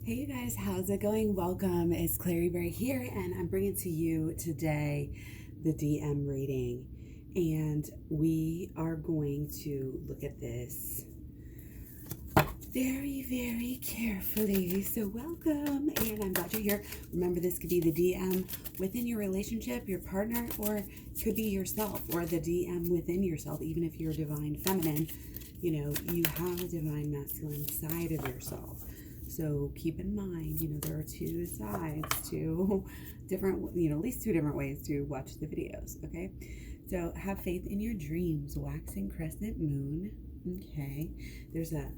Hey you guys, how's it going? Welcome. It's Clary Berry here, and I'm bringing to you today the DM reading. And we are going to look at this very, very carefully. So welcome, and I'm glad you're here. Remember, this could be the DM within your relationship, your partner, or it could be yourself, or the DM within yourself. Even if you're divine feminine, you have a divine masculine side of yourself. So keep in mind, there are two sides to different, at least two different ways to watch the videos, okay? So have faith in your dreams, waxing crescent moon, okay? There's a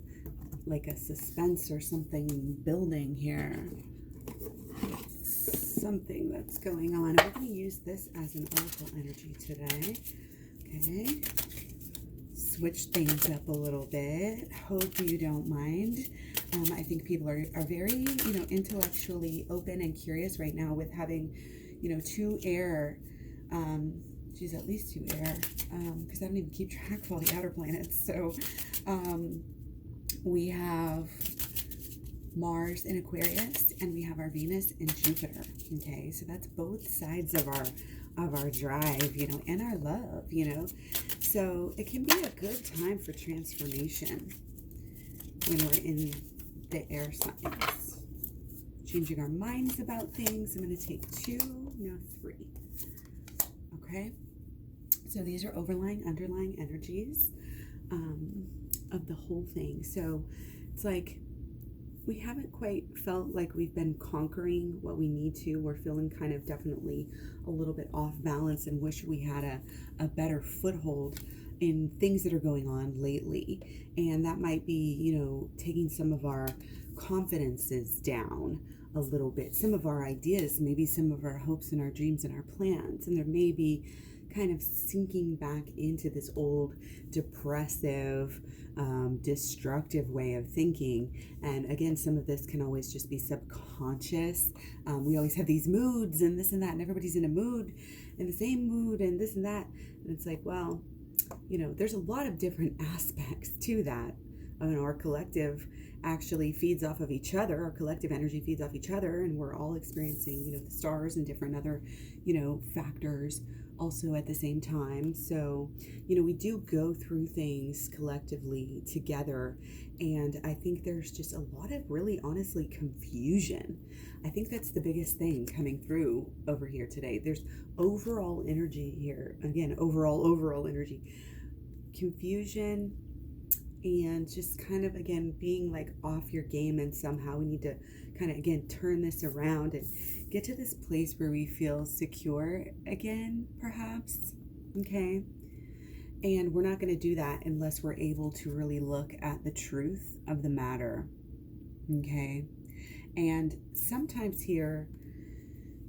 suspense or something building here. Something that's going on. We're going to use this as an oracle energy today, okay? Switch things up a little bit. Hope you don't mind. I think people are very, intellectually open and curious right now with having, two air, at least two air, because I don't even keep track of all the outer planets. So we have Mars in Aquarius, and we have our Venus in Jupiter. Okay, so that's both sides of our drive, and our love, So it can be a good time for transformation when we're in the air signs. Changing our minds about things. I'm going to take 2, now 3. Okay? So these are underlying energies of the whole thing. So it's like we haven't quite felt like we've been conquering what we need to. We're feeling kind of definitely a little bit off balance and wish we had a better foothold in things that are going on lately. And that might be, taking some of our confidences down a little bit, some of our ideas, maybe some of our hopes and our dreams and our plans. And there may be kind of sinking back into this old depressive, destructive way of thinking. And again, some of this can always just be subconscious. We always have these moods and this and that, and everybody's in a mood, in the same mood, and this and that. And it's like, well, there's a lot of different aspects to that. Our collective actually feeds off of each other. Our collective energy feeds off each other, and we're all experiencing, the stars and different other, factors also at the same time. So, we do go through things collectively together, and I think there's just a lot of really honestly confusion. I think that's the biggest thing coming through over here today. There's overall energy here. Again, overall energy. Confusion, and just kind of, again, being like off your game, and somehow we need to kind of, again, turn this around and get to this place where we feel secure again, perhaps, okay? And we're not going to do that unless we're able to really look at the truth of the matter, okay? And sometimes here,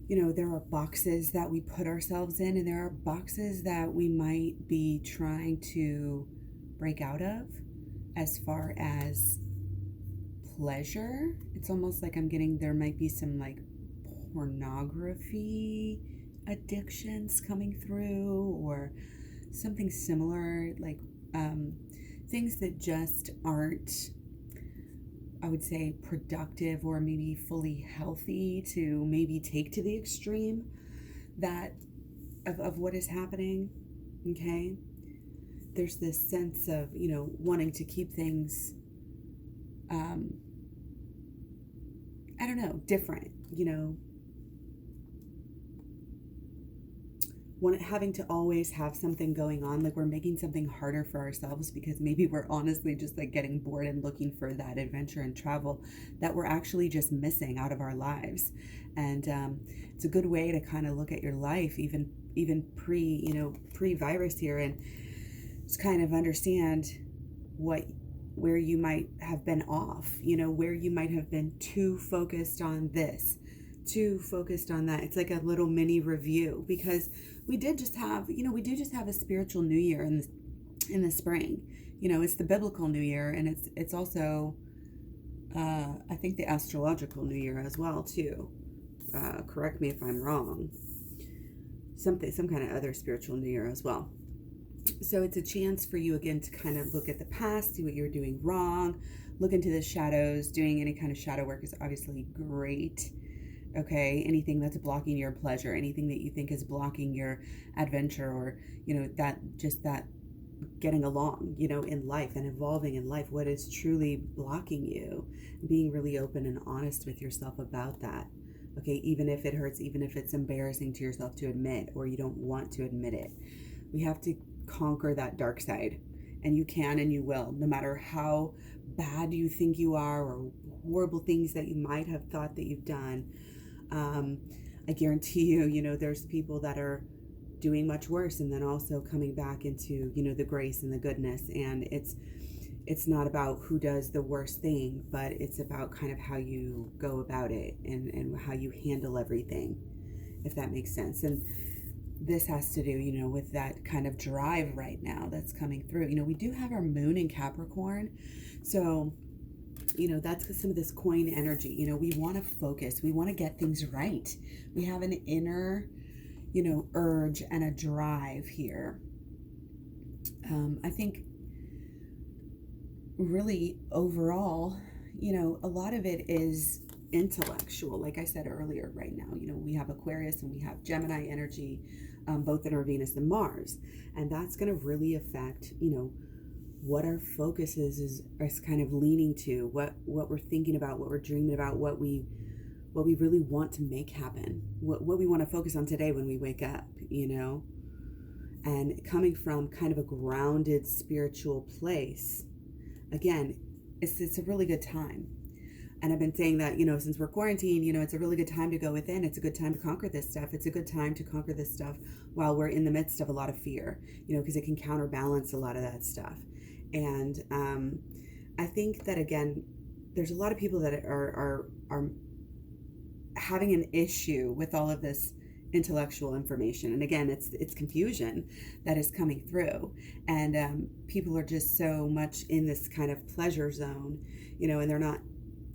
there are boxes that we put ourselves in, and there are boxes that we might be trying to break out of as far as pleasure. It's almost like there might be some like pornography addictions coming through, or something similar, like things that just aren't, I would say, productive or maybe fully healthy to maybe take to the extreme that of what is happening, okay? There's this sense of, wanting to keep things, I don't know, different, having to always have something going on, like we're making something harder for ourselves because maybe we're honestly just like getting bored and looking for that adventure and travel that we're actually just missing out of our lives. And it's a good way to kind of look at your life, even pre-virus here, and just kind of understand where you might have been off, where you might have been too focused on this, too focused on that. It's like a little mini review, because we do just have a spiritual new year in the spring. It's the biblical new year, and it's also I think the astrological new year as well too. Correct me if I'm wrong. Some kind of other spiritual new year as well. So it's a chance for you again to kind of look at the past, see what you're doing wrong, look into the shadows. Doing any kind of shadow work is obviously great. Okay, anything that's blocking your pleasure, anything that you think is blocking your adventure, or that just that getting along in life and evolving in life, what is truly blocking you, being really open and honest with yourself about that. Okay, even if it hurts, even if it's embarrassing to yourself to admit, or you don't want to admit it, we have to conquer that dark side. And you can, and you will, no matter how bad you think you are, or horrible things that you might have thought that you've done. I guarantee you, there's people that are doing much worse, and then also coming back into, the grace and the goodness. And it's not about who does the worst thing, but it's about kind of how you go about it, and how you handle everything, if that makes sense. And this has to do, with that kind of drive right now that's coming through. We do have our moon in Capricorn. So, that's some of this coin energy. We want to focus. We want to get things right. We have an inner, urge and a drive here. I think really overall, a lot of it is intellectual. Like I said earlier, right now, we have Aquarius and we have Gemini energy, both in our Venus and Mars. And that's going to really affect, what our focus is kind of leaning to, what we're thinking about, what we're dreaming about, what we really want to make happen, what we want to focus on today when we wake up, and coming from kind of a grounded spiritual place. Again, it's a really good time. And I've been saying that, since we're quarantined, it's a really good time to go within. It's a good time to conquer this stuff. It's a good time to conquer this stuff while we're in the midst of a lot of fear, because it can counterbalance a lot of that stuff. And I think that, again, there's a lot of people that are having an issue with all of this intellectual information. And again, it's confusion that is coming through. And people are just so much in this kind of pleasure zone, and they're not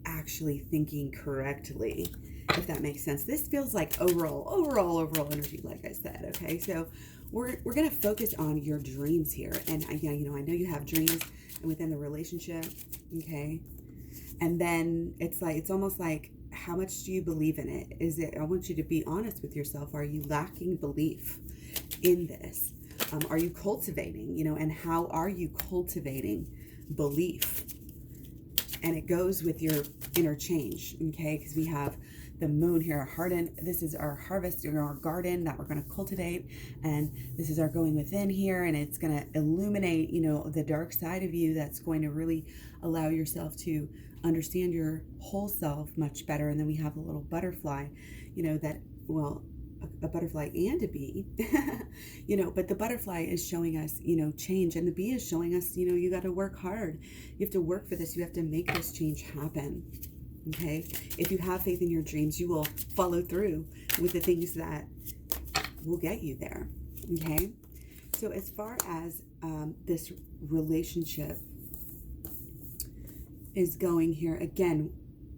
actually thinking correctly, if that makes sense. This feels like overall energy, like I said. Okay, so we're going to focus on your dreams here. And I know you have dreams, and within the relationship. Okay, and then it's almost like, how much do you believe in it? I want you to be honest with yourself. Are you lacking belief in this? Are you cultivating, and how are you cultivating belief? And it goes with your inner change, okay? Because we have the moon here, our harden. This is our harvest in our garden that we're going to cultivate. And this is our going within here. And it's going to illuminate, the dark side of you that's going to really allow yourself to understand your whole self much better. And then we have a little butterfly, a butterfly and a bee, but the butterfly is showing us, change. And the bee is showing us, you got to work hard. You have to work for this. You have to make this change happen. Okay. If you have faith in your dreams, you will follow through with the things that will get you there. Okay. So as far as this relationship is going here, again,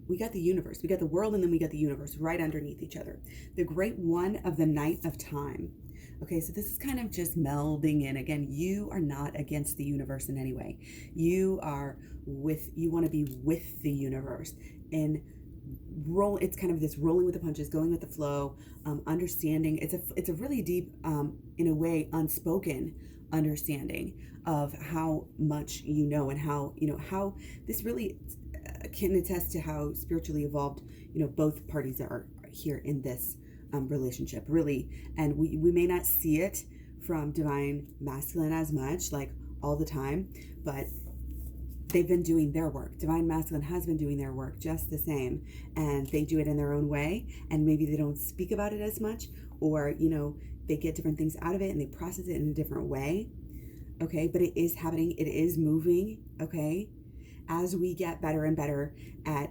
we got the universe, we got the world, and then we got the universe right underneath each other. The great one of the night of time. Okay, so this is kind of just melding in. Again, you are not against the universe in any way. You want to be with the universe. And it's kind of this rolling with the punches, going with the flow, understanding. It's a really deep, in a way, unspoken understanding of how much and how this really can attest to how spiritually evolved, both parties are here in this relationship, really. And we may not see it from divine masculine as much, like all the time, but they've been doing their work. Divine masculine has been doing their work just the same, and they do it in their own way, and maybe they don't speak about it as much, or they get different things out of it and they process it in a different way. Okay, but it is happening, it is moving. Okay, as we get better and better at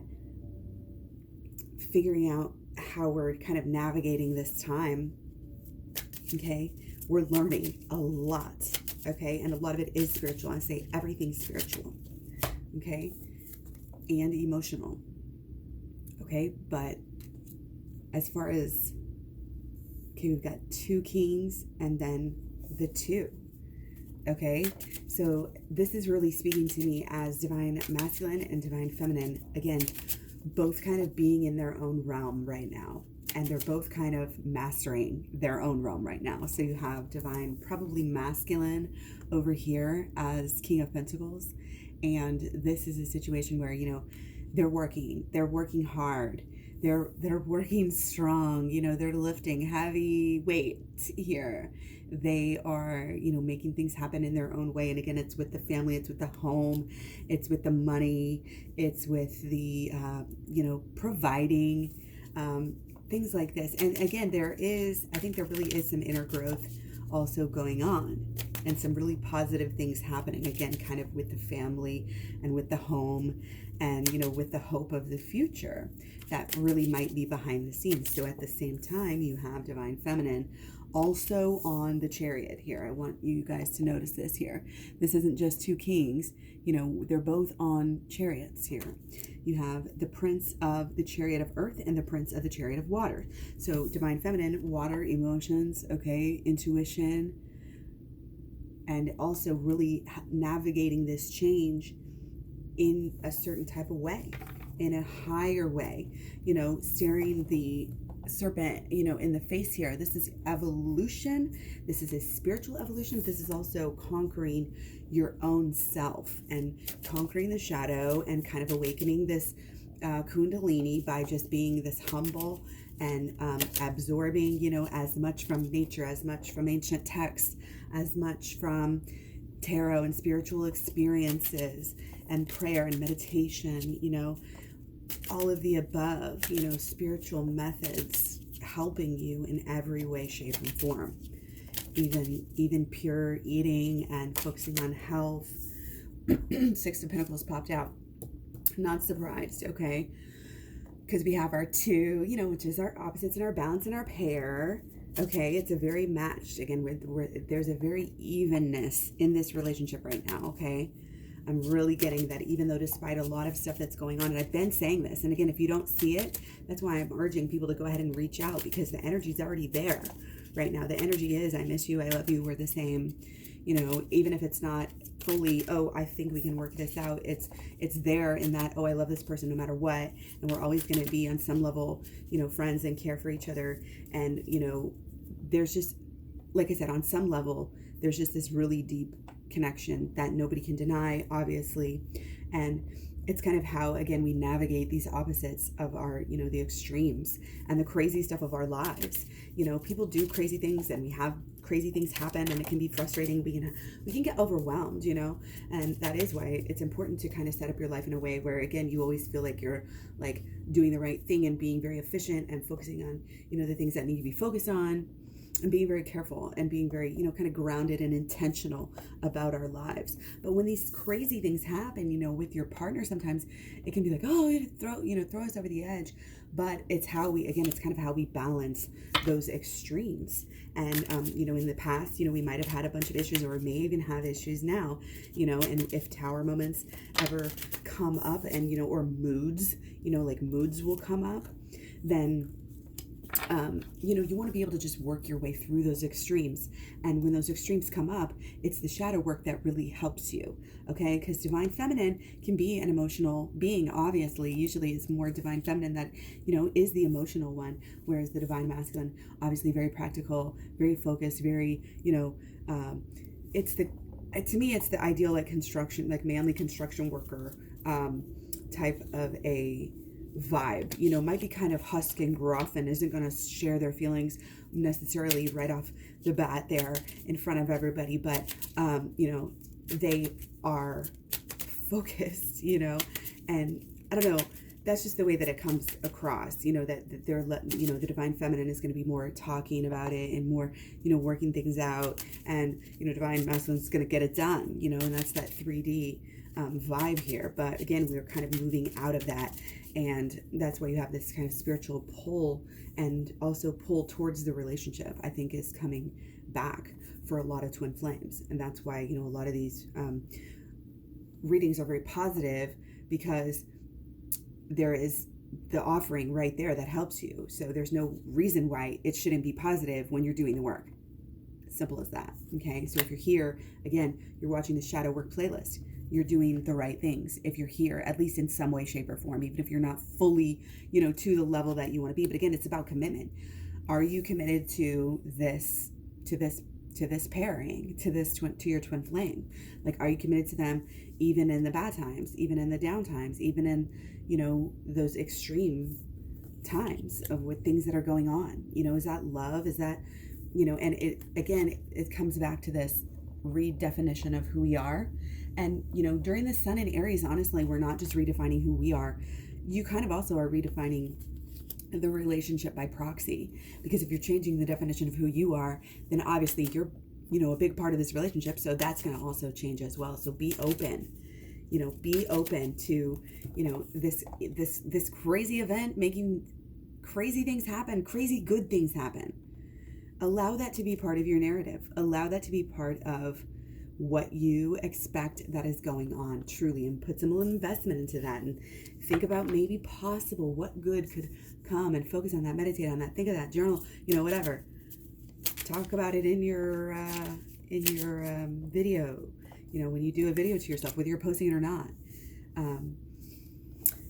figuring out how we're kind of navigating this time, okay, we're learning a lot. Okay, and a lot of it is spiritual. I say everything's spiritual. Okay, and emotional. Okay, but as far as, okay, we've got two kings and then the two. Okay, so this is really speaking to me as divine masculine and divine feminine, again, both kind of being in their own realm right now, and they're both kind of mastering their own realm right now. So you have divine, probably masculine over here as King of Pentacles, and this is a situation where, you know, they're working hard, they're working strong, you know, they're lifting heavy weight here. They are, you know, making things happen in their own way. And again, it's with the family, it's with the home, it's with the money, it's with the, you know, providing, things like this. And again, I think there really is some inner growth also going on, and some really positive things happening, again, kind of with the family and with the home, and, you know, with the hope of the future that really might be behind the scenes. So at the same time, you have divine feminine also on the Chariot here. I want you guys to notice this here. This isn't just two kings, you know, they're both on chariots here. You have the Prince of the Chariot of Earth and the Prince of the Chariot of Water. So divine feminine, water, emotions, okay, intuition, and also really navigating this change in a certain type of way, in a higher way, you know, staring the serpent, you know, in the face here. This is evolution. This is a spiritual evolution. This is also conquering your own self and conquering the shadow and kind of awakening this kundalini by just being this humble and absorbing, you know, as much from nature, as much from ancient texts, as much from tarot and spiritual experiences and prayer and meditation, you know, all of the above, you know, spiritual methods helping you in every way, shape, and form. Even pure eating and focusing on health. Six of Pentacles popped out. Not surprised, okay? Because we have our two, you know, which is our opposites and our balance and our pair. Okay, it's a very matched, again, there's a very evenness in this relationship right now, okay? I'm really getting that, even though despite a lot of stuff that's going on, and I've been saying this, and again, if you don't see it, that's why I'm urging people to go ahead and reach out, because the energy's already there right now. The energy is, I miss you, I love you, we're the same, you know, even if it's not fully, oh, I think we can work this out, it's there in that, oh, I love this person no matter what, and we're always going to be on some level, you know, friends and care for each other. And, you know, there's just, like I said, on some level, there's just this really deep connection that nobody can deny, obviously. And it's kind of how, again, we navigate these opposites of our, you know, the extremes and the crazy stuff of our lives. You know, people do crazy things, and we have crazy things happen, and it can be frustrating. We can get overwhelmed, you know, and that is why it's important to kind of set up your life in a way where, again, you always feel like you're like doing the right thing and being very efficient and focusing on, you know, the things that need to be focused on, and being very careful and being very, you know, kind of grounded and intentional about our lives. But when these crazy things happen, you know, with your partner, sometimes it can be like, oh, throw us over the edge. But it's how we, again, it's kind of how we balance those extremes. And, you know, in the past, you know, we might have had a bunch of issues, or may even have issues now, you know, and if tower moments ever come up, and, you know, or moods, you know, like moods will come up, then you know, you want to be able to just work your way through those extremes. And when those extremes come up, it's the shadow work that really helps you, okay? Because divine feminine can be an emotional being, obviously. Usually it's more divine feminine that, you know, is the emotional one, whereas the divine masculine, obviously very practical, very focused, very, you know, to me, it's the ideal, like, construction, like manly construction worker type of a vibe, you know, might be kind of husk and gruff and isn't going to share their feelings necessarily right off the bat there in front of everybody, but you know, they are focused, you know, and I don't know, that's just the way that it comes across, you know, that they're, you know, the divine feminine is going to be more talking about it and more, you know, working things out, and, you know, divine masculine is going to get it done, you know, and that's that 3D vibe here. But again, we're kind of moving out of that, and that's why you have this kind of spiritual pull, and also pull towards the relationship, I think, is coming back for a lot of twin flames. And that's why, you know, a lot of these readings are very positive, because there is the offering right there that helps you. So there's no reason why it shouldn't be positive when you're doing the work. Simple as that. Okay. So if you're here, again, you're watching the shadow work playlist, you're doing the right things. If you're here, at least in some way, shape, or form, even if you're not fully, to the level that you want to be. But again, it's about commitment. Are you committed to this pairing, to your twin flame? Like, are you committed to them even in the bad times, even in the down times, even in, those extreme times of what things that are going on? Is that love? Is that, and it comes back to this redefinition of who we are. And, during the sun in Aries, honestly, we're not just redefining who we are. You kind of also are redefining the relationship by proxy, because if you're changing the definition of who you are, then obviously you're, a big part of this relationship. So that's going to also change as well. So be open, be open to, this crazy event, making crazy things happen, crazy good things happen. Allow that to be part of your narrative. Allow that to be part of what you expect that is going on, truly, and put some investment into that, and think about maybe possible what good could come, and focus on that, meditate on that, think of that, journal, whatever. Talk about it in your video, when you do a video to yourself, whether you're posting it or not.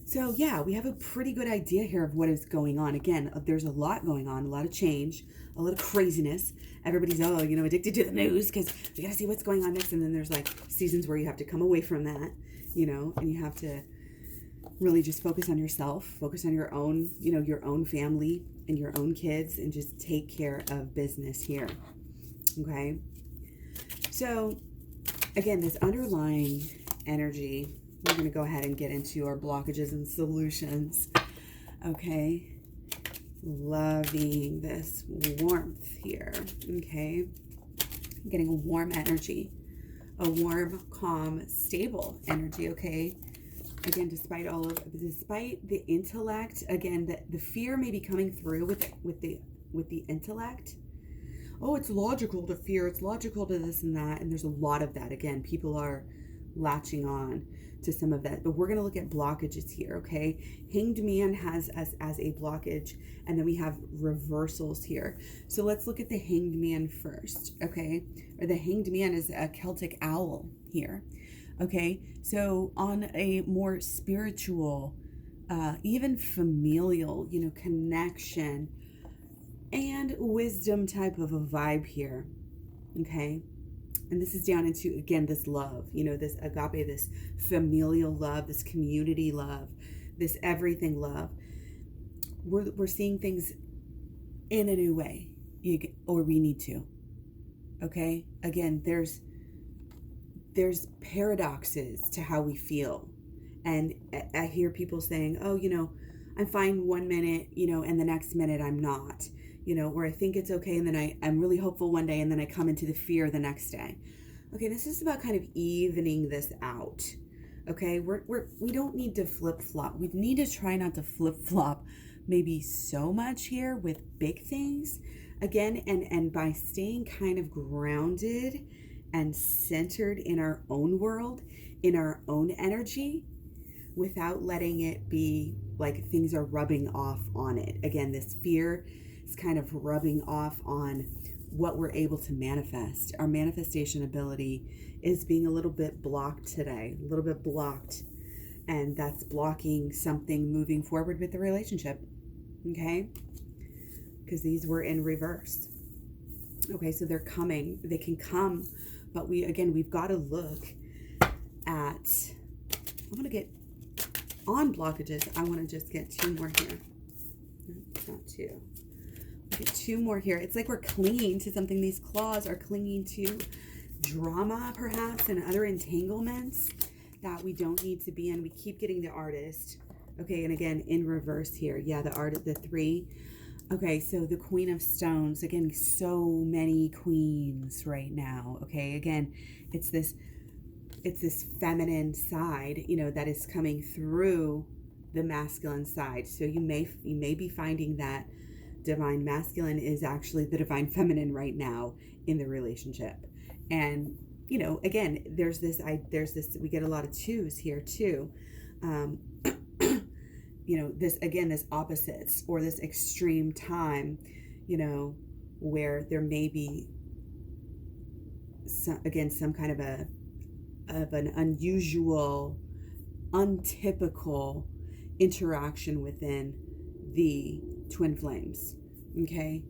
So yeah, we have a pretty good idea here of what is going on. Again, there's a lot going on, a lot of change, a lot of craziness. Everybody's, addicted to the news because we got to see what's going on next. And then there's like seasons where you have to come away from that, and you have to really just focus on yourself, focus on your own, your own family and your own kids, and just take care of business here. Okay. So again, this underlying energy, we're going to go ahead and get into our blockages and solutions. Okay. Loving this warmth here. Okay. I'm getting a warm energy, a warm, calm, stable energy. Okay. Again, despite the intellect, again, the fear may be coming through with the intellect. Oh, it's logical to fear. It's logical to this and that. And there's a lot of that. Again, people are latching on to some of that, but we're going to look at blockages here. Okay. Hanged Man has us as a blockage, and then we have reversals here. So let's look at the Hanged Man first. Okay. Or the Hanged Man is a Celtic owl here. Okay. So on a more spiritual, even familial, connection and wisdom type of a vibe here. Okay. And this is down into, again, this love, this agape, this familial love, this community love, this everything love. We're seeing things in a new way, or we need to. Okay. Again, there's paradoxes to how we feel. And I hear people saying, oh, I'm fine 1 minute, and the next minute I'm not. Or I think it's okay, and then I'm really hopeful one day, and then I come into the fear the next day. Okay, this is about kind of evening this out. Okay, we don't need to flip-flop. We need to try not to flip-flop maybe so much here with big things. Again, and by staying kind of grounded and centered in our own world, in our own energy, without letting it be like things are rubbing off on it. Again, this fear is kind of rubbing off on what we're able to manifest. Our manifestation ability is being a little bit blocked today, a little bit blocked. And that's blocking something moving forward with the relationship. Okay? Because these were in reverse. Okay, so they're coming. They can come, but we've got to look at, I'm going to get on blockages. I want to just get 2 more here. Not 2. Get 2 more here. It's like we're clinging to something. These claws are clinging to drama, perhaps, and other entanglements that we don't need to be in. We keep getting the Artist. Okay, and again, in reverse here. Yeah, the 3. Okay, so the Queen of Stones. Again, so many queens right now. Okay, again, it's this feminine side, that is coming through the masculine side. So you may be finding that divine masculine is actually the divine feminine right now in the relationship. And again, there's this we get a lot of 2s here too. This opposites, or this extreme time, where there may be some kind of an unusual, untypical interaction within the twin flames. Okay,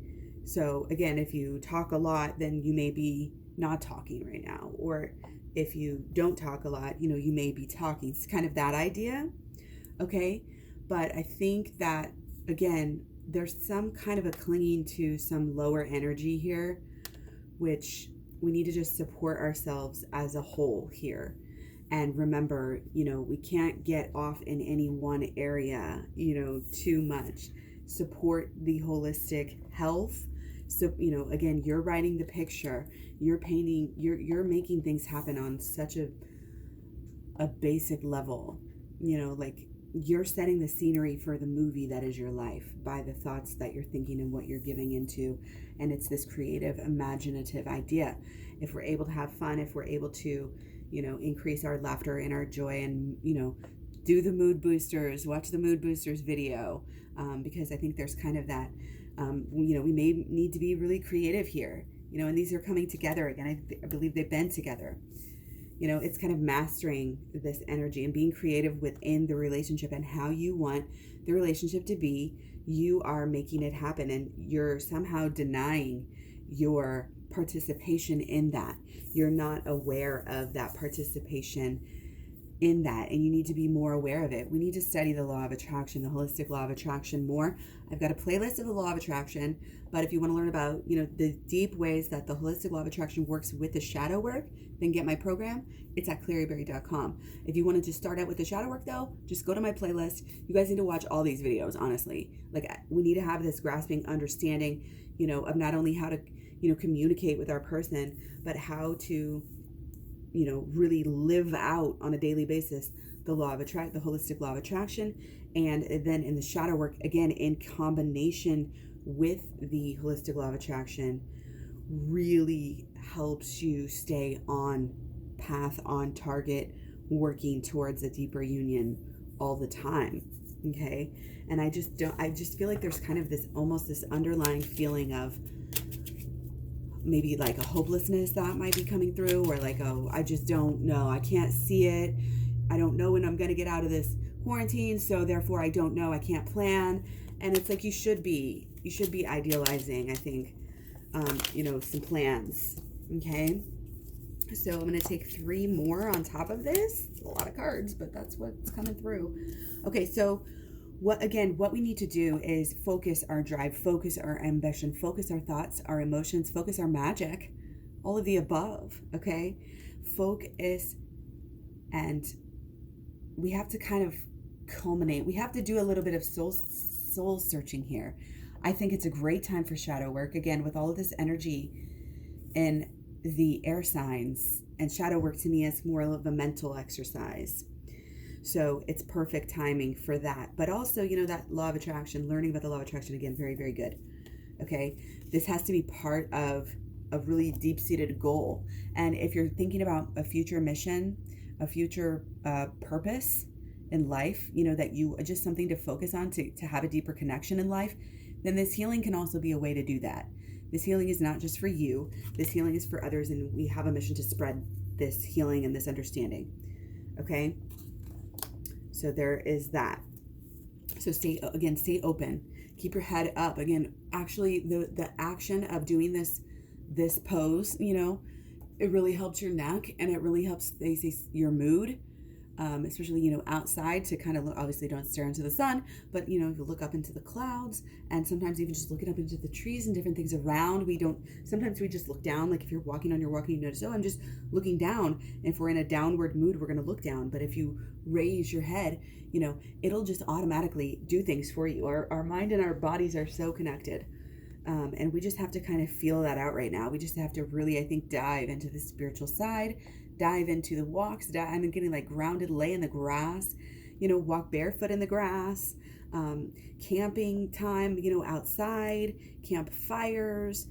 so again, if you talk a lot, then you may be not talking right now, or if you don't talk a lot, you may be talking. It's kind of that idea. Okay, but I think that, again, there's some kind of a clinging to some lower energy here, which we need to just support ourselves as a whole here. And remember, we can't get off in any one area, too much. Support the holistic health. So, again, you're writing the picture, you're painting, you're making things happen on such a basic level, like you're setting the scenery for the movie that is your life by the thoughts that you're thinking and what you're giving into. And it's this creative, imaginative idea. If we're able to have fun, if we're able to, increase our laughter and our joy, and, do the mood boosters, watch the mood boosters video, because I think there's kind of that, we may need to be really creative here, and these are coming together again. I believe they've been together. It's kind of mastering this energy and being creative within the relationship and how you want the relationship to be. You are making it happen, and you're somehow denying your participation in that. You're not aware of that participation in that, and you need to be more aware of it. We need to study the law of attraction, the holistic law of attraction more. I've got a playlist of the law of attraction, but if you want to learn about, the deep ways that the holistic law of attraction works with the shadow work, then get my program. It's at claryberry.com. If you wanted to start out with the shadow work, though, just go to my playlist. You guys need to watch all these videos, honestly. Like, we need to have this grasping understanding, of not only how to, communicate with our person, but how to, really live out on a daily basis the law of the holistic law of attraction. And then in the shadow work, again, in combination with the holistic law of attraction, really helps you stay on path, on target, working towards a deeper union all the time. Okay. And I just feel like there's kind of this underlying feeling of maybe like a hopelessness that might be coming through, or like, oh, I just don't know. I can't see it. I don't know when I'm going to get out of this quarantine. So therefore I don't know. I can't plan. And it's like, you should be idealizing, I think, some plans. Okay. So I'm going to take 3 more on top of this. It's a lot of cards, but that's what's coming through. Okay. So what we need to do is focus our drive, focus our ambition, focus our thoughts, our emotions, focus our magic, all of the above. Okay. Focus. And we have to kind of culminate. We have to do a little bit of soul searching here. I think it's a great time for shadow work, again, with all of this energy in the air signs. And shadow work to me is more of a mental exercise. So it's perfect timing for that. But also, that law of attraction, learning about the law of attraction, again, very, very good. Okay. This has to be part of a really deep-seated goal. And if you're thinking about a future mission, a future purpose in life, that you just something to focus on to have a deeper connection in life, then this healing can also be a way to do that. This healing is not just for you. This healing is for others, and we have a mission to spread this healing and this understanding. Okay? So there is that. So stay open. Keep your head up. Again, actually, the action of doing this pose, it really helps your neck, and it really helps, they say, your mood. Especially, outside, to kind of look, obviously don't stare into the sun, but, you look up into the clouds, and sometimes even just looking up into the trees and different things around. Sometimes we just look down. Like if you're walking on your walk and you notice, oh, I'm just looking down. And if we're in a downward mood, we're going to look down. But if you raise your head, it'll just automatically do things for you. Our mind and our bodies are so connected. And we just have to kind of feel that out right now. We just have to really, I think, dive into the spiritual side, dive into the walks. I'm getting like grounded, lay in the grass, walk barefoot in the grass, camping time, outside, campfires,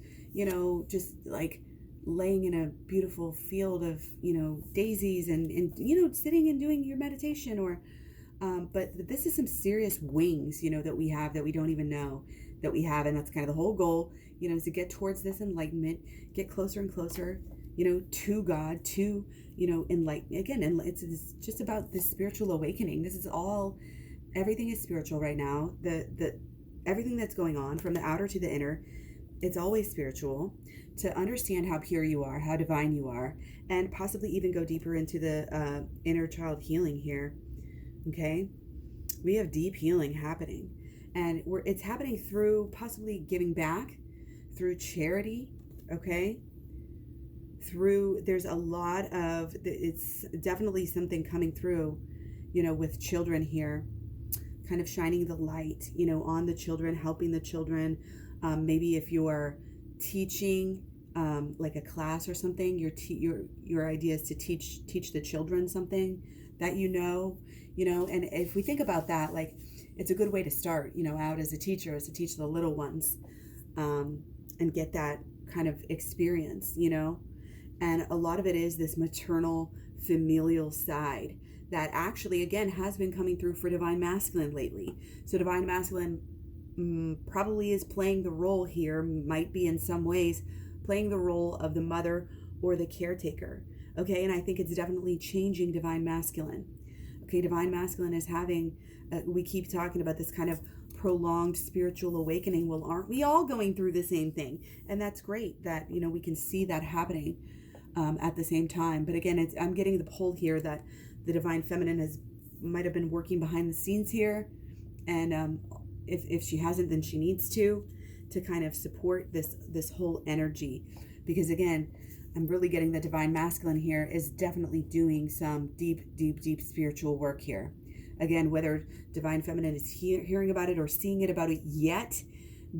just like laying in a beautiful field of, daisies and sitting and doing your meditation, or, but this is some serious wings, that we have that we don't even know that we have. And that's kind of the whole goal, is to get towards this enlightenment, get closer and closer, to God, to, enlighten. Again, and it's just about the spiritual awakening. This is all, everything is spiritual right now. Everything that's going on from the outer to the inner, it's always spiritual. To understand how pure you are, how divine you are, and possibly even go deeper into the inner child healing here. Okay, we have deep healing happening, and it's happening through possibly giving back, through charity. Okay, there's a lot of, it's definitely something coming through, with children here, kind of shining the light, on the children, helping the children. Maybe if you're teaching like a class or something, your idea is to teach the children something that and if we think about that, like, it's a good way to start, out as a teacher, is to teach the little ones, and get that kind of experience, and a lot of it is this maternal familial side that actually, again, has been coming through for Divine Masculine lately. So Divine Masculine probably is playing the role here, might be in some ways playing the role of the mother or the caretaker. Okay, and I think it's definitely changing Divine Masculine. Okay, Divine Masculine is having, we keep talking about this kind of prolonged spiritual awakening. Well, aren't we all going through the same thing? And that's great that, we can see that happening at the same time. But again, I'm getting the pull here that the Divine Feminine might have been working behind the scenes here. And if she hasn't, then she needs to kind of support this whole energy. Because again, I'm really getting the Divine Masculine here is definitely doing some deep spiritual work here. Again, whether Divine Feminine is hearing about it or seeing it about it yet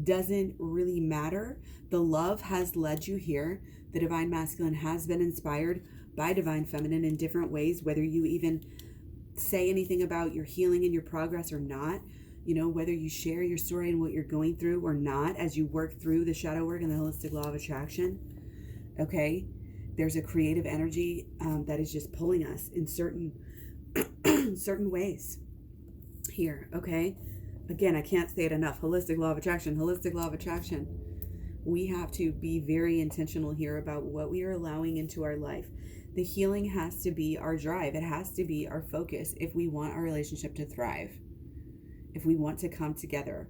doesn't really matter. The love has led you here. The Divine Masculine has been inspired by Divine Feminine in different ways, whether you even say anything about your healing and your progress or not, whether you share your story and what you're going through or not as you work through the shadow work and the holistic law of attraction. Okay, there's a creative energy that is just pulling us in certain ways here. Okay, again, I can't say it enough. Holistic law of attraction, holistic law of attraction. We have to be very intentional here about what we are allowing into our life. The healing has to be our drive. It has to be our focus if we want our relationship to thrive, if we want to come together,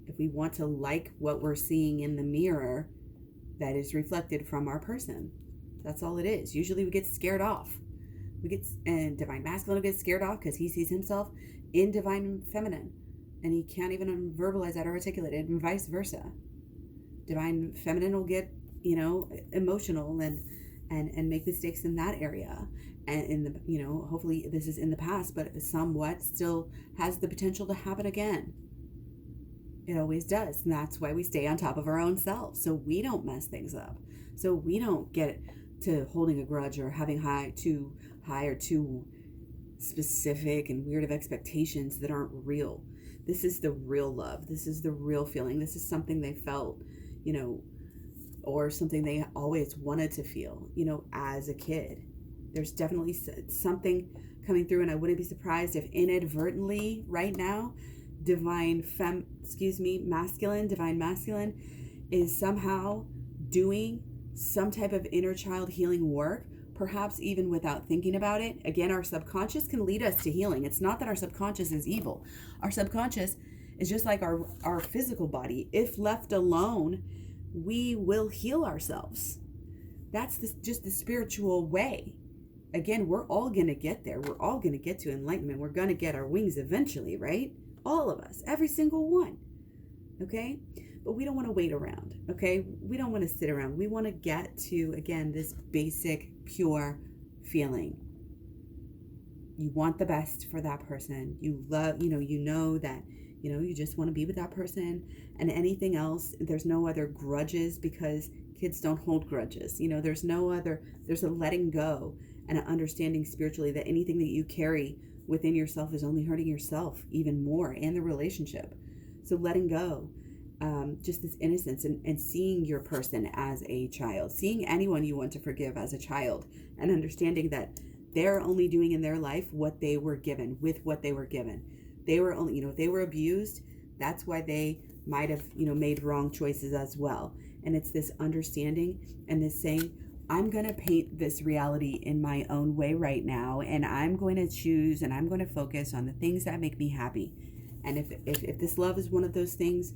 if we want to like what we're seeing in the mirror that is reflected from our person. That's all it is. Usually we get scared off. And Divine Masculine will get scared off because he sees himself in Divine Feminine, and he can't even verbalize that or articulate it, and vice versa. Divine Feminine will get, emotional and make mistakes in that area. And in the, hopefully this is in the past, but somewhat still has the potential to happen again. It always does. And that's why we stay on top of our own selves, so we don't mess things up. So we don't get to holding a grudge or having too high or too specific and weird of expectations that aren't real. This is the real love. This is the real feeling. This is something they felt, or something they always wanted to feel, as a kid. There's definitely something coming through, and I wouldn't be surprised if inadvertently right now, Divine Masculine is somehow doing some type of inner child healing work, perhaps even without thinking about it. Again, our subconscious can lead us to healing. It's not that our subconscious is evil. Our subconscious is just like our physical body. If left alone, we will heal ourselves. That's just the spiritual way. Again, we're all going to get there. We're all going to get to enlightenment. We're going to get our wings eventually, right? All of us, every single one. Okay? But we don't want to wait around. Okay? We don't want to sit around. We want to get to, again, this basic, pure feeling. You want the best for that person. You love, that, you just want to be with that person, and anything else, there's no other grudges, because kids don't hold grudges. There's a letting go and an understanding spiritually that anything that you carry within yourself is only hurting yourself even more and the relationship. So letting go, just this innocence and seeing your person as a child, seeing anyone you want to forgive as a child, and understanding that they're only doing in their life what they were given with what they were given. They were only, if they were abused, that's why they might have, made wrong choices as well. And it's this understanding and this saying, I'm going to paint this reality in my own way right now, and I'm going to choose and I'm going to focus on the things that make me happy. And if this love is one of those things,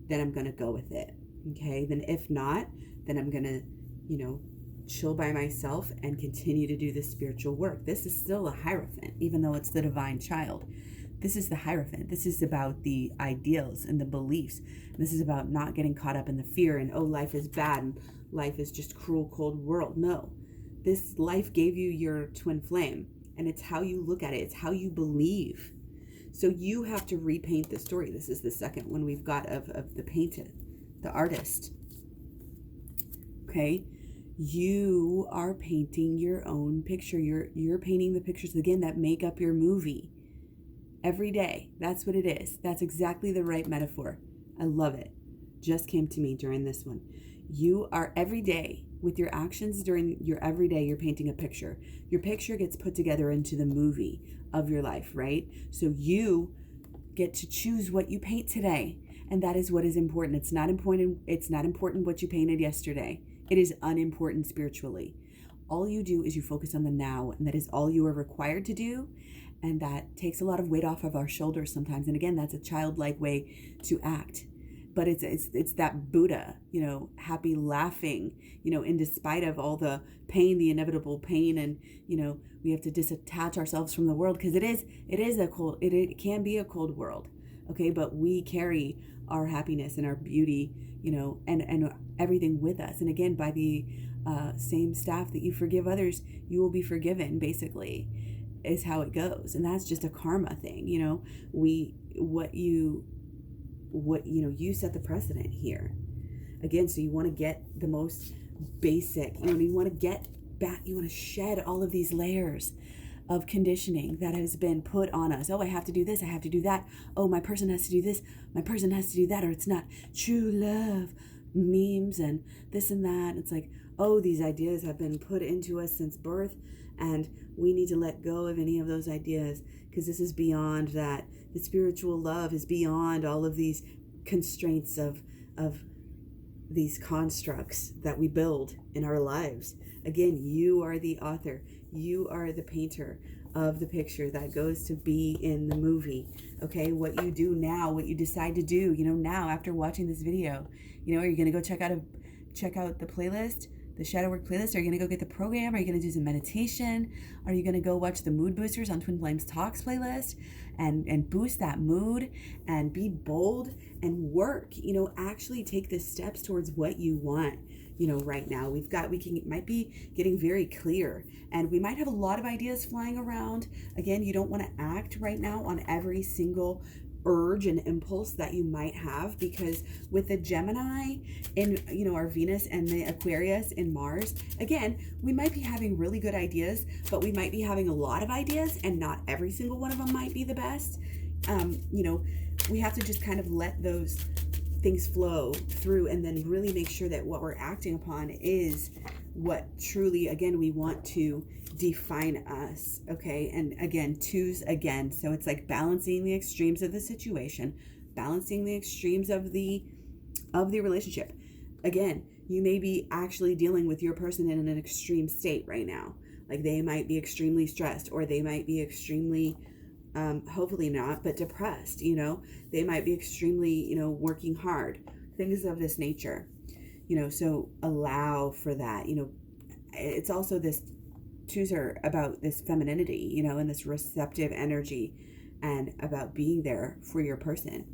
then I'm going to go with it. Okay? Then if not, then I'm going to, chill by myself and continue to do the spiritual work. This is still a Hierophant, even though it's the divine child. This is the Hierophant. This is about the ideals and the beliefs. This is about not getting caught up in the fear and, oh, life is bad and life is just cruel, cold world. No, this life gave you your twin flame, and it's how you look at it. It's how you believe. So you have to repaint the story. This is the second one we've got of the painted, the artist. Okay? You are painting your own picture. You're painting the pictures, again, that make up your movie. Every day. That's what it is. That's exactly the right metaphor. I love it. Just came to me during this one. You are every day, with your actions during your everyday, you're painting a picture. Your picture gets put together into the movie of your life, right? So you get to choose what you paint today. And that is what is important. It's not important what you painted yesterday. It is unimportant spiritually. All you do is you focus on the now, and that is all you are required to do. And that takes a lot of weight off of our shoulders sometimes. And again, that's a childlike way to act. But it's that Buddha, happy, laughing, in despite of all the pain, the inevitable pain, and we have to disattach ourselves from the world, because it can be a cold world, okay? But we carry our happiness and our beauty, and everything with us. And again, by the same staff that you forgive others, you will be forgiven. Basically, is how it goes, and that's just a karma thing. You set the precedent here. Again, so you want to get the most basic, you want to get back, you want to shed all of these layers of conditioning that has been put on us. Oh, I have to do this, I have to do that. Oh, my person has to do this, my person has to do that, or it's not true love. Memes and this and that. It's like, oh, these ideas have been put into us since birth, and we need to let go of any of those ideas, because this is beyond that. The spiritual love is beyond all of these constraints of these constructs that we build in our lives. Again, you are the author. You are the painter of the picture that goes to be in the movie. Okay, what you do now, what you decide to do, now after watching this video, are you going to go check out the playlist, the shadow work playlist? Are you going to go get the program? Are you going to do some meditation? Are you going to go watch the mood boosters on Twin Flames Talks playlist and boost that mood and be bold and work, actually take the steps towards what you want, right now. Might be getting very clear, and we might have a lot of ideas flying around. Again, you don't want to act right now on every single urge and impulse that you might have, because with the Gemini in our Venus and the Aquarius in Mars, again, we might be having really good ideas, but we might be having a lot of ideas, and not every single one of them might be the best. We have to just kind of let those things flow through, and then really make sure that what we're acting upon is what truly, again, we want to define us. Okay, and again, twos again, so it's like balancing the extremes of the situation, balancing the extremes of the relationship. Again, you may be actually dealing with your person in an extreme state right now. Like, they might be extremely stressed, or they might be extremely hopefully not, but depressed. They might be extremely working hard, things of this nature. So allow for that. It's also this, twos are about this femininity, and this receptive energy, and about being there for your person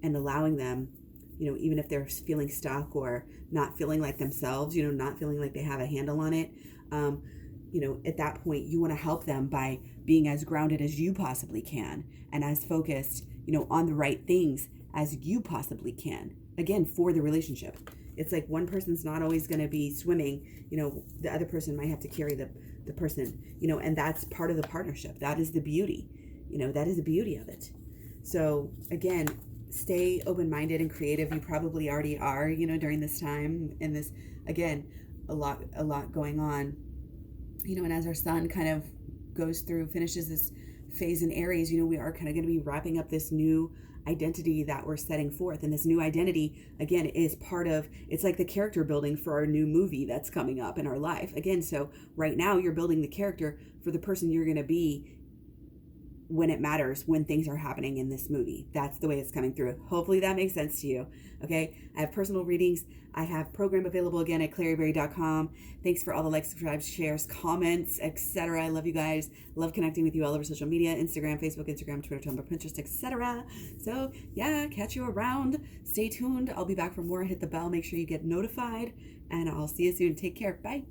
and allowing them, even if they're feeling stuck or not feeling like themselves, not feeling like they have a handle on it. At that point, you want to help them by being as grounded as you possibly can, and as focused, on the right things as you possibly can. Again, for the relationship. It's like one person's not always going to be swimming, the other person might have to carry the person, and that's part of the partnership. That is the beauty, that is the beauty of it. So again, stay open-minded and creative. You probably already are, during this time, and this, again, a lot going on, and as our sun kind of finishes this phase in Aries, we are kind of going to be wrapping up this new identity that we're setting forth. And this new identity, again, is part of, it's like the character building for our new movie that's coming up in our life. Again, so right now you're building the character for the person you're going to be when it matters, when things are happening in this movie. That's the way it's coming through. Hopefully that makes sense to you. Okay, I have personal readings. I have program available again at claryberry.com. Thanks for all the likes, subscribes, shares, comments, etc. I love you guys. Love connecting with you all over social media, Instagram, Facebook, Instagram, Twitter, Tumblr, Pinterest, etc. So yeah, catch you around. Stay tuned. I'll be back for more. Hit the bell. Make sure you get notified. And I'll see you soon. Take care. Bye.